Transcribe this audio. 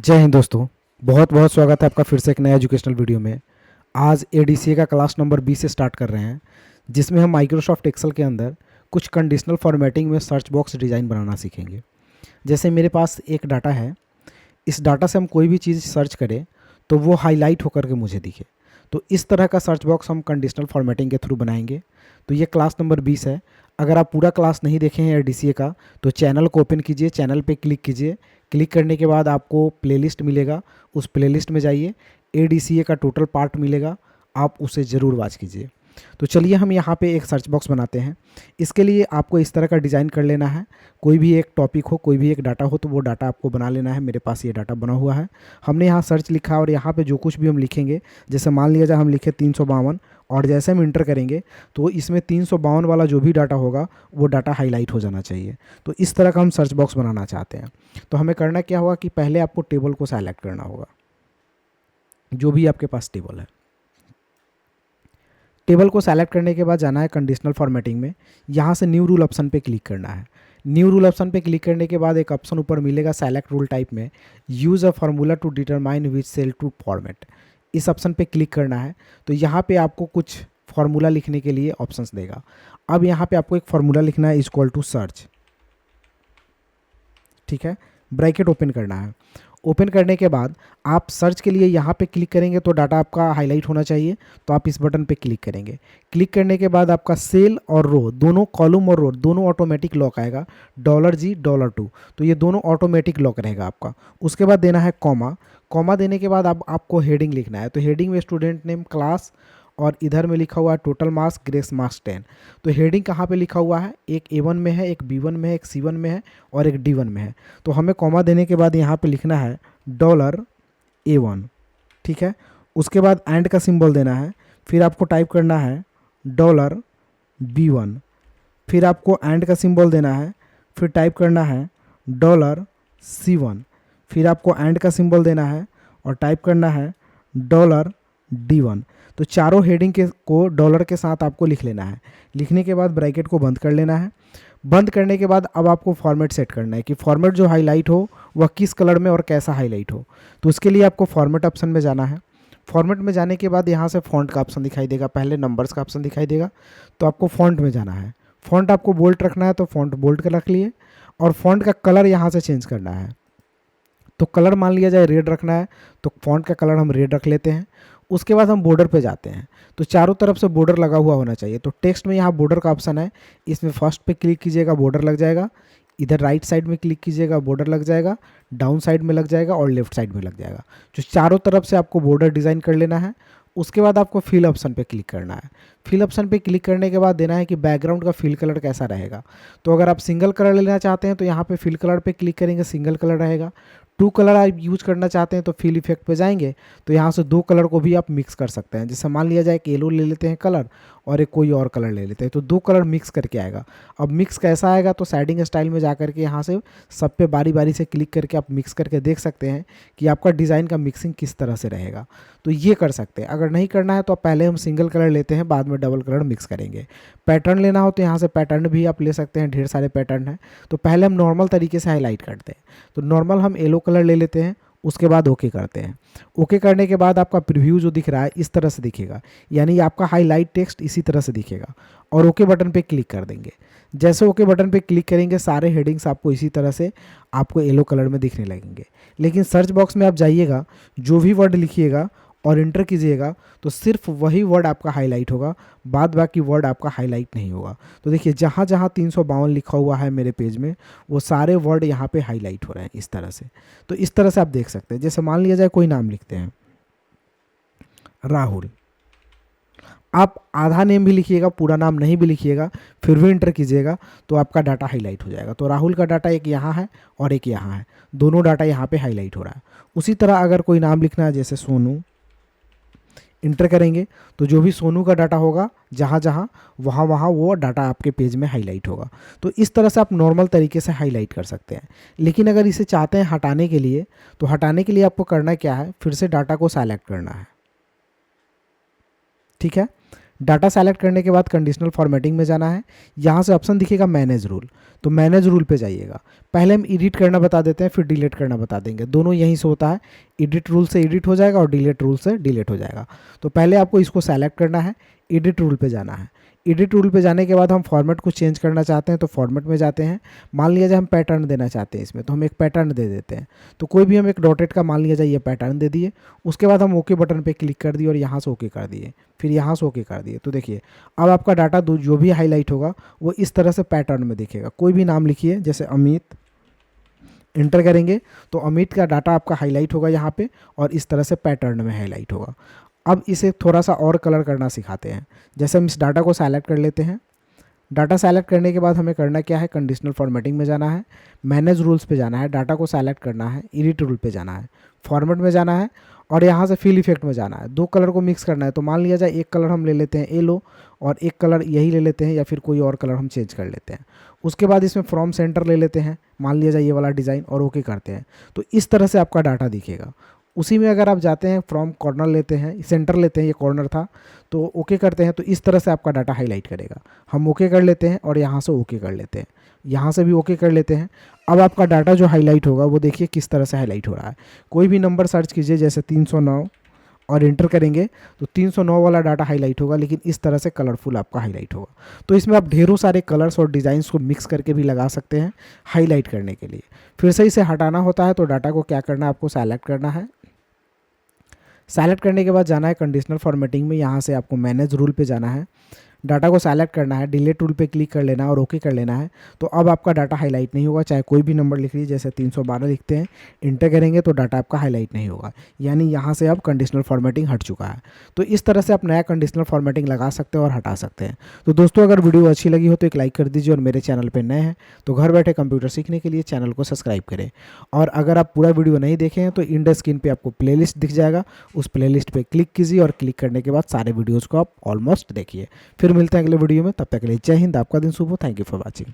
जय हिंद दोस्तों। बहुत बहुत स्वागत है आपका फिर से एक नया एजुकेशनल वीडियो में। आज एडीसीए का क्लास नंबर 20 से स्टार्ट कर रहे हैं, जिसमें हम माइक्रोसॉफ्ट एक्सेल के अंदर कुछ कंडीशनल फॉर्मेटिंग में सर्च बॉक्स डिज़ाइन बनाना सीखेंगे। जैसे मेरे पास एक डाटा है, इस डाटा से हम कोई भी चीज़ सर्च करें तो वो हाईलाइट होकर के मुझे दिखे। तो इस तरह का सर्च बॉक्स हम कंडीशनल फॉर्मेटिंग के थ्रू बनाएंगे। तो ये क्लास नंबर 20 है। अगर आप पूरा क्लास नहीं देखे हैं एडीसीए का तो चैनल को ओपन कीजिए, चैनल पे क्लिक कीजिए। क्लिक करने के बाद आपको प्लेलिस्ट मिलेगा, उस प्लेलिस्ट में जाइए, एडीसीए का टोटल पार्ट मिलेगा, आप उसे ज़रूर वॉच कीजिए। तो चलिए हम यहाँ पे एक सर्च बॉक्स बनाते हैं। इसके लिए आपको इस तरह का डिज़ाइन कर लेना है। कोई भी एक टॉपिक हो, कोई भी एक डाटा हो, तो वो डाटा आपको बना लेना है। मेरे पास ये डाटा बना हुआ है। हमने यहाँ सर्च लिखा और यहाँ पे जो कुछ भी हम लिखेंगे, जैसे मान लिया जाए हम लिखे 352, और जैसे हम इंटर करेंगे तो इसमें 352 वाला जो भी डाटा होगा वो डाटा हाईलाइट हो जाना चाहिए। तो इस तरह का हम सर्च बॉक्स बनाना चाहते हैं। तो हमें करना क्या होगा कि पहले आपको टेबल को सेलेक्ट करना होगा, जो भी आपके पास टेबल है। टेबल को सेलेक्ट करने के बाद जाना है कंडीशनल फॉर्मेटिंग में। यहाँ से न्यू रूल ऑप्शन पे क्लिक करना है। न्यू रूल ऑप्शन पे क्लिक करने के बाद एक ऑप्शन ऊपर मिलेगा सेलेक्ट रूल टाइप में, use a formula to determine which cell to format. इस ऑप्शन पे क्लिक करना है। तो यहाँ पे आपको कुछ फार्मूला लिखने के लिए ऑप्शंस देगा। अब यहाँ पे आपको एक फार्मूला लिखना है इक्वल टू सर्च, ठीक है। ब्रैकेट ओपन करना है। ओपन करने के बाद आप सर्च के लिए यहाँ पे क्लिक करेंगे तो डाटा आपका हाईलाइट होना चाहिए, तो आप इस बटन पे क्लिक करेंगे। क्लिक करने के बाद आपका सेल और रो दोनों, कॉलम और रो दोनों ऑटोमेटिक लॉक आएगा, $G $2। तो ये दोनों ऑटोमेटिक लॉक रहेगा आपका। उसके बाद देना है कॉमा। कॉमा देने के बाद आपको हेडिंग लिखना है। तो हेडिंग में स्टूडेंट नेम, क्लास, और इधर में लिखा हुआ है टोटल मार्क्स, ग्रेस मार्क्स 10। तो हेडिंग कहाँ पे लिखा हुआ है, एक A1 में है, एक B1 में है, एक C1 में है और एक D1 में है। तो हमें कॉमा देने के बाद यहाँ पे लिखना है $A1, ठीक है। उसके बाद एंड का सिंबल देना है। फिर आपको टाइप करना है $B1। फिर आपको एंड का सिंबल देना है। फिर टाइप करना है $C1। फिर आपको एंड का सिंबल देना है और टाइप करना है $D1। तो चारों हेडिंग को डॉलर के साथ आपको लिख लेना है। लिखने के बाद ब्रैकेट को बंद कर लेना है। बंद करने के बाद अब आपको फॉर्मेट सेट करना है कि फॉर्मेट जो हाईलाइट हो वह किस कलर में और कैसा हाईलाइट हो। तो उसके लिए आपको फॉर्मेट ऑप्शन में जाना है। फॉर्मेट में जाने के बाद यहाँ से फ़ॉन्ट का ऑप्शन दिखाई देगा, पहले नंबर्स का ऑप्शन दिखाई देगा, तो आपको फ़ॉन्ट में जाना है। फ़ॉन्ट आपको बोल्ड रखना है तो फ़ॉन्ट बोल्ड का रख लिए, और फ़ॉन्ट का कलर यहाँ से चेंज करना है। तो कलर मान लिया जाए रेड रखना है, तो फ़ॉन्ट का कलर हम रेड रख लेते हैं। उसके बाद हम बॉर्डर पे जाते हैं। तो चारों तरफ से बॉर्डर लगा हुआ होना चाहिए। तो टेक्स्ट में यहाँ बॉर्डर का ऑप्शन है, इसमें फर्स्ट पे क्लिक कीजिएगा, बॉर्डर लग जाएगा। इधर राइट साइड में क्लिक कीजिएगा, बॉर्डर लग जाएगा। डाउन साइड में लग जाएगा और लेफ्ट साइड में लग जाएगा। जो चारों तरफ से आपको बॉर्डर डिज़ाइन कर लेना है। उसके बाद आपको फिल ऑप्शन पे क्लिक करना है। फिल ऑप्शन पे क्लिक करने के बाद देना है कि बैकग्राउंड का फिल कलर कैसा रहेगा। तो अगर आप सिंगल कलर लेना चाहते हैं तो यहाँ पे फिल कलर पे क्लिक करेंगे, सिंगल कलर रहेगा। 2 कलर आप यूज करना चाहते हैं तो फिल इफेक्ट पे जाएंगे, तो यहाँ से 2 कलर को भी आप मिक्स कर सकते हैं। जैसे मान लिया जाए कि येलो ले लेते हैं कलर और एक कोई और कलर ले लेते हैं, तो 2 कलर मिक्स करके आएगा। अब मिक्स कैसा आएगा, तो सेटिंग स्टाइल में जा करके यहाँ से सब पे बारी बारी से क्लिक करके आप मिक्स करके देख सकते हैं कि आपका डिज़ाइन का मिक्सिंग किस तरह से रहेगा। तो ये कर सकते हैं। अगर नहीं करना है तो पहले हम सिंगल कलर लेते हैं, बाद में डबल कलर मिक्स करेंगे। पैटर्न लेना हो तो यहाँ से पैटर्न भी आप ले सकते हैं, ढेर सारे पैटर्न हैं। तो पहले हम नॉर्मल तरीके से हाईलाइट करते हैं। तो नॉर्मल हम येलो कलर ले लेते हैं, उसके बाद ओके करते हैं। ओके करने के बाद आपका प्रीव्यू जो दिख रहा है इस तरह से दिखेगा, यानी आपका हाईलाइट टेक्स्ट इसी तरह से दिखेगा। और ओके बटन पे क्लिक कर देंगे। जैसे ओके बटन पे क्लिक करेंगे सारे हेडिंग्स आपको इसी तरह से आपको येलो कलर में दिखने लगेंगे। लेकिन सर्च बॉक्स में आप जाइएगा, जो भी वर्ड लिखिएगा और इंटर कीजिएगा तो सिर्फ वही वर्ड आपका हाईलाइट होगा, बाद बाकी वर्ड आपका हाईलाइट नहीं होगा। तो देखिए जहाँ जहाँ 352 लिखा हुआ है मेरे पेज में, वो सारे वर्ड यहाँ पे हाईलाइट हो रहे हैं इस तरह से। तो इस तरह से आप देख सकते हैं। जैसे मान लिया जाए कोई नाम लिखते हैं राहुल, आप आधा नेम भी लिखिएगा, पूरा नाम नहीं भी लिखिएगा, फिर भी इंटर कीजिएगा तो आपका डाटा हाईलाइट हो जाएगा। तो राहुल का डाटा एक यहाँ है और एक यहाँ है, दोनों डाटा यहाँ पे हाईलाइट हो रहा है। उसी तरह अगर कोई नाम लिखना है, जैसे सोनू, इंटर करेंगे तो जो भी सोनू का डाटा होगा जहाँ जहाँ वहाँ वहाँ वो डाटा आपके पेज में हाईलाइट होगा। तो इस तरह से आप नॉर्मल तरीके से हाईलाइट कर सकते हैं। लेकिन अगर इसे चाहते हैं हटाने के लिए, तो हटाने के लिए आपको करना क्या है, फिर से डाटा को सेलेक्ट करना है, ठीक है। डाटा सेलेक्ट करने के बाद कंडीशनल फॉर्मेटिंग में जाना है। यहाँ से ऑप्शन दिखेगा मैनेज रूल, तो मैनेज रूल पे जाइएगा। पहले हम एडिट करना बता देते हैं, फिर डिलीट करना बता देंगे। दोनों यहीं से होता है, एडिट रूल से एडिट हो जाएगा और डिलीट रूल से डिलीट हो जाएगा। तो पहले आपको इसको सेलेक्ट करना है, एडिट रूल पे जाना है। एडिट रूल पे जाने के बाद हम फॉर्मेट को चेंज करना चाहते हैं तो फॉर्मेट में जाते हैं। मान लिया जाए हम पैटर्न देना चाहते हैं इसमें, तो हम एक पैटर्न दे देते हैं। तो कोई भी हम एक डॉटेड का मान लिया जाए ये पैटर्न दे दिए। उसके बाद हम ओके बटन पे क्लिक कर दिए और यहाँ से ओके कर दिए, फिर यहाँ से ओके कर दिए। तो देखिए अब आपका डाटा जो भी हाईलाइट होगा वो इस तरह से पैटर्न में दिखेगा। कोई भी नाम लिखिए, जैसे अमित, इंटर करेंगे तो अमित का डाटा आपका हाईलाइट होगा यहाँ पे और इस तरह से पैटर्न में हाईलाइट होगा। अब इसे थोड़ा सा और कलर करना सिखाते हैं। जैसे हम इस डाटा को सेलेक्ट कर लेते हैं। डाटा सेलेक्ट करने के बाद हमें करना क्या है, कंडीशनल फॉर्मेटिंग में जाना है, मैनेज रूल्स पे जाना है, डाटा को सेलेक्ट करना है, एडिट रूल पे जाना है, फॉर्मेट में जाना है और यहाँ से फिल इफेक्ट में जाना है। दो कलर को मिक्स करना है। तो मान लिया जाए एक कलर हम ले लेते हैं येलो और एक कलर यही ले लेते हैं, या फिर कोई और कलर हम चेंज कर लेते हैं। उसके बाद इसमें फ्रॉम सेंटर ले लेते हैं, मान लिया जाए ये वाला डिज़ाइन, और ओके करते हैं। तो इस तरह से आपका डाटा दिखेगा। उसी में अगर आप जाते हैं फ्रॉम कॉर्नर लेते हैं, सेंटर लेते हैं, ये कॉर्नर था, तो ओके करते हैं तो इस तरह से आपका डाटा हाईलाइट करेगा। हम ओके कर लेते हैं और यहाँ से ओके कर लेते हैं, यहाँ से भी ओके कर लेते हैं। अब आपका डाटा जो हाईलाइट होगा वो देखिए किस तरह से हाईलाइट हो रहा है। कोई भी नंबर सर्च कीजिए, जैसे 309 और इंटर करेंगे तो 309 वाला डाटा हाईलाइट होगा, लेकिन इस तरह से कलरफुल आपका हाईलाइट होगा। तो इसमें आप ढेरों सारे कलर्स और डिज़ाइंस को मिक्स करके भी लगा सकते हैं हाईलाइट करने के लिए। फिर से इसे हटाना होता है तो डाटा को क्या करना है, आपको सेलेक्ट करना है। सेलेक्ट करने के बाद जाना है कंडीशनल फॉर्मेटिंग में, यहाँ से आपको मैनेज रूल पे जाना है, डाटा को सेलेक्ट करना है, डिलीट रूल पे क्लिक कर लेना है और ओके कर लेना है। तो अब आपका डाटा हाईलाइट नहीं होगा, चाहे कोई भी नंबर लिख लीजिए, जैसे 312 लिखते हैं, इंटर करेंगे तो डाटा आपका हाईलाइट नहीं होगा, यानी यहाँ से अब कंडीशनल फॉर्मेटिंग हट चुका है। तो इस तरह से आप नया कंडीशनल फॉर्मेटिंग लगा सकते हैं और हटा सकते हैं। तो दोस्तों अगर वीडियो अच्छी लगी हो तो एक लाइक कर दीजिए, और मेरे चैनल पर नए हैं तो घर बैठे कंप्यूटर सीखने के लिए चैनल को सब्सक्राइब करें। और अगर आप पूरा वीडियो नहीं देखे हैं तो इंड स्क्रीन पर आपको प्लेलिस्ट दिख जाएगा, उस प्लेलिस्ट पर क्लिक कीजिए और क्लिक करने के बाद सारे वीडियोज़ को आप ऑलमोस्ट देखिए। फिर मिलते हैं अगले वीडियो में, तब तक के लिए जय हिंद, आपका दिन शुभ हो। Thank you for watching.